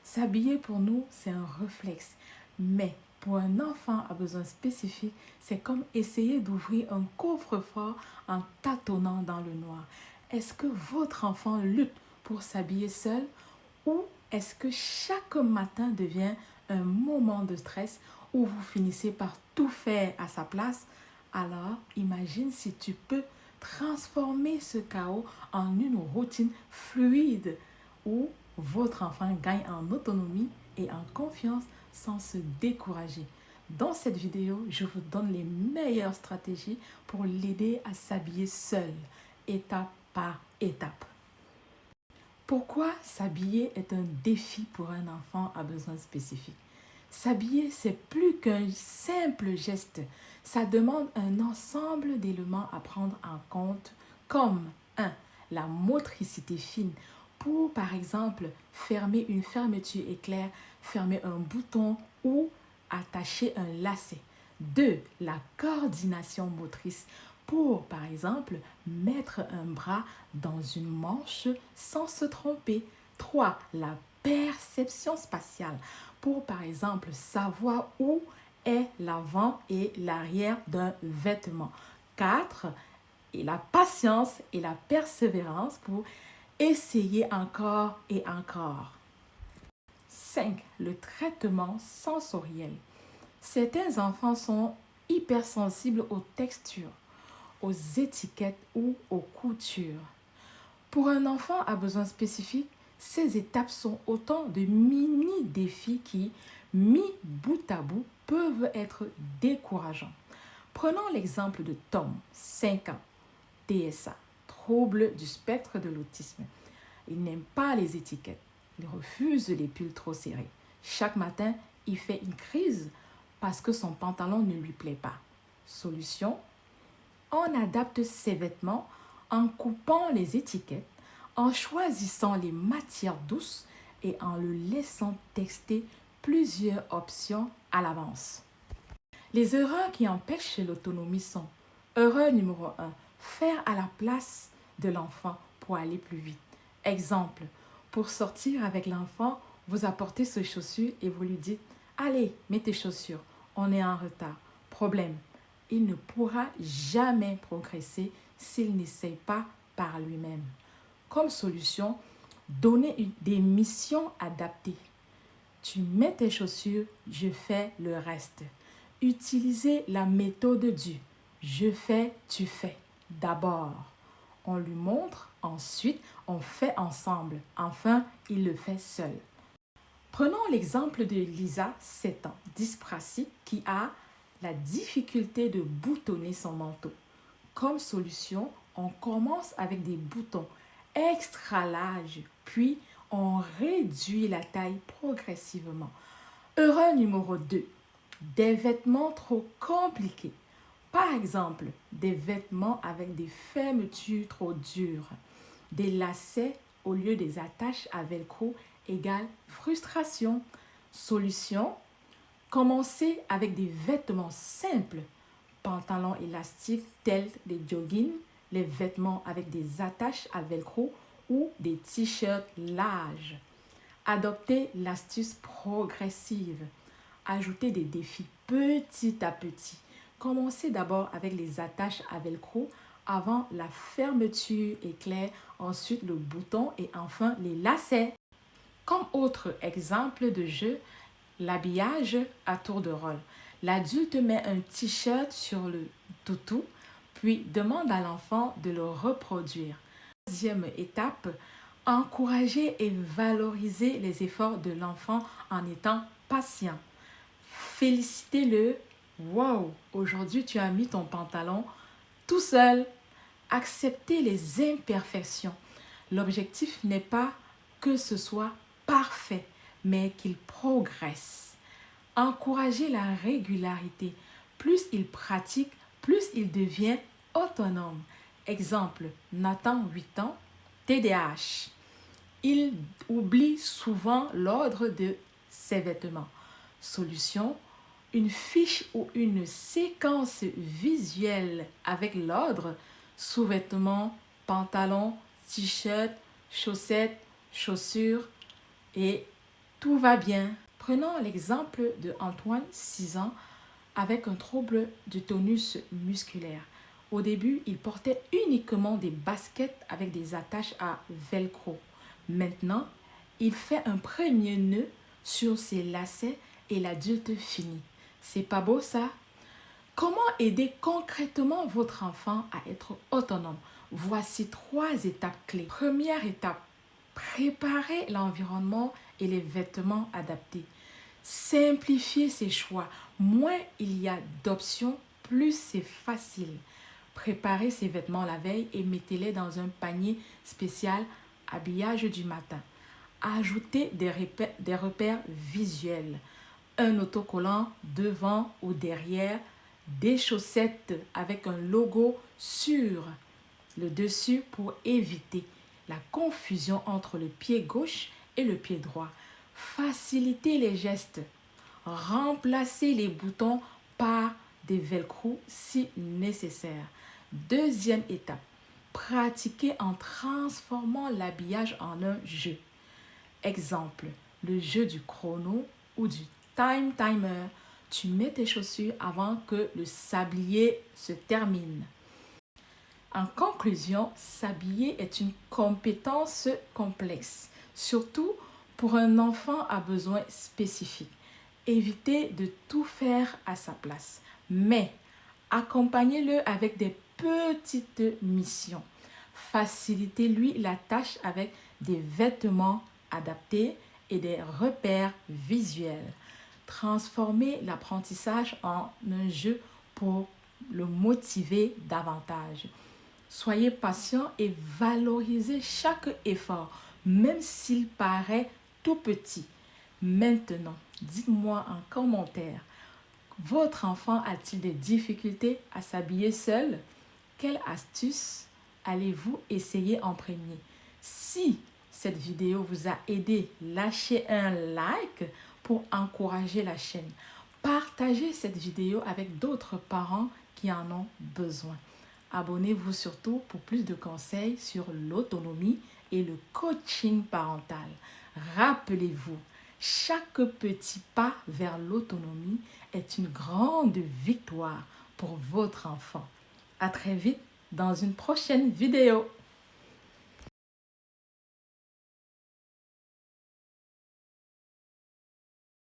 S'habiller pour nous, c'est un réflexe. Mais pour un enfant à besoin spécifique, c'est comme essayer d'ouvrir un coffre-fort en tâtonnant dans le noir. Est-ce que votre enfant lutte pour s'habiller seul ou est-ce que chaque matin devient un moment de stress où vous finissez par tout faire à sa place? Alors, imagine si tu peux transformer ce chaos en une routine fluide où votre enfant gagne en autonomie et en confiance sans se décourager. Dans cette vidéo, je vous donne les meilleures stratégies pour l'aider à s'habiller seul, étape par étape. Pourquoi s'habiller est un défi pour un enfant à besoins spécifiques? S'habiller, c'est plus qu'un simple geste. Ça demande un ensemble d'éléments à prendre en compte comme 1. La motricité fine. Pour, par exemple, fermer une fermeture éclair, fermer un bouton ou attacher un lacet. 2. La coordination motrice. Pour, par exemple, mettre un bras dans une manche sans se tromper. 3. La perception spatiale. Pour, par exemple, savoir où est l'avant et l'arrière d'un vêtement. 4. Et la patience et la persévérance pour essayer encore et encore. 5. Le traitement sensoriel. Certains enfants sont hypersensibles aux textures, aux étiquettes ou aux coutures. Pour un enfant à besoins spécifiques, ces étapes sont autant de mini-défis qui, mis bout à bout, peuvent être décourageants. Prenons l'exemple de Tom, 5 ans, TSA, trouble du spectre de l'autisme. Il n'aime pas les étiquettes. Il refuse les pulls trop serrés. Chaque matin, il fait une crise parce que son pantalon ne lui plaît pas. Solution: on adapte ses vêtements en coupant les étiquettes, en choisissant les matières douces et en le laissant tester plusieurs options à l'avance. Les erreurs qui empêchent l'autonomie sont: erreur numéro 1, faire à la place de l'enfant pour aller plus vite. Exemple, pour sortir avec l'enfant, vous apportez ses chaussures et vous lui dites: allez, mets tes chaussures, on est en retard. Problème: il ne pourra jamais progresser s'il n'essaye pas par lui-même. Comme solution, donnez des missions adaptées. Tu mets tes chaussures, je fais le reste. Utilisez la méthode du je fais, tu fais. D'abord, on lui montre, ensuite, on fait ensemble. Enfin, il le fait seul. Prenons l'exemple de Lisa, 7 ans, dyspraxique, qui a la difficulté de boutonner son manteau. Comme solution, on commence avec des boutons extra larges, puis on réduit la taille progressivement. Erreur numéro 2, des vêtements trop compliqués. Par exemple, des vêtements avec des fermetures trop dures, des lacets au lieu des attaches à velcro égale frustration. Solution: commencez avec des vêtements simples, pantalons élastiques tels des joggings, les vêtements avec des attaches à velcro ou des t-shirts larges. Adoptez l'astuce progressive. Ajoutez des défis petit à petit. Commencez d'abord avec les attaches à velcro, avant la fermeture éclair, ensuite le bouton et enfin les lacets. Comme autre exemple de jeu, l'habillage à tour de rôle. L'adulte met un t-shirt sur le toutou, puis demande à l'enfant de le reproduire. Deuxième étape, encourager et valoriser les efforts de l'enfant en étant patient. Félicitez-le. Wow, aujourd'hui tu as mis ton pantalon tout seul. Acceptez les imperfections. L'objectif n'est pas que ce soit parfait, mais qu'il progresse. Encouragez la régularité. Plus il pratique, plus il devient autonome. Exemple, Nathan, 8 ans, TDAH. Il oublie souvent l'ordre de ses vêtements. Solution: une fiche ou une séquence visuelle avec l'ordre: sous-vêtements, pantalons, t-shirts, chaussettes, chaussures et tout va bien. Prenons l'exemple de Antoine, 6 ans, avec un trouble du tonus musculaire. Au début, il portait uniquement des baskets avec des attaches à velcro. Maintenant, il fait un premier nœud sur ses lacets et l'adulte finit. C'est pas beau ça? Comment aider concrètement votre enfant à être autonome? Voici 3 étapes clés. Première étape, préparer l'environnement et les vêtements adaptés. Simplifier ses choix. Moins il y a d'options, plus c'est facile. Préparez ses vêtements la veille et mettez-les dans un panier spécial habillage du matin. Ajoutez des repères visuels. Un autocollant devant ou derrière, des chaussettes avec un logo sur le dessus pour éviter la confusion entre le pied gauche et le pied droit. Facilitez les gestes. Remplacez les boutons par des velcro si nécessaire. Deuxième étape, pratiquez en transformant l'habillage en un jeu. Exemple, le jeu du chrono ou du time timer. Tu mets tes chaussures avant que le sablier se termine. En conclusion, s'habiller est une compétence complexe, surtout pour un enfant à besoins spécifiques. Évitez de tout faire à sa place, mais accompagnez-le avec des petites missions. Facilitez-lui la tâche avec des vêtements adaptés et des repères visuels. Transformez l'apprentissage en un jeu pour le motiver davantage. Soyez patient et valorisez chaque effort, même s'il paraît tout petit. Maintenant, dites-moi en commentaire, votre enfant a-t-il des difficultés à s'habiller seul? Quelle astuce allez-vous essayer en premier? Si cette vidéo vous a aidé, lâchez un like pour encourager la chaîne. Partagez cette vidéo avec d'autres parents qui en ont besoin. Abonnez-vous surtout pour plus de conseils sur l'autonomie et le coaching parental. Rappelez-vous, chaque petit pas vers l'autonomie est une grande victoire pour votre enfant. À très vite dans une prochaine vidéo.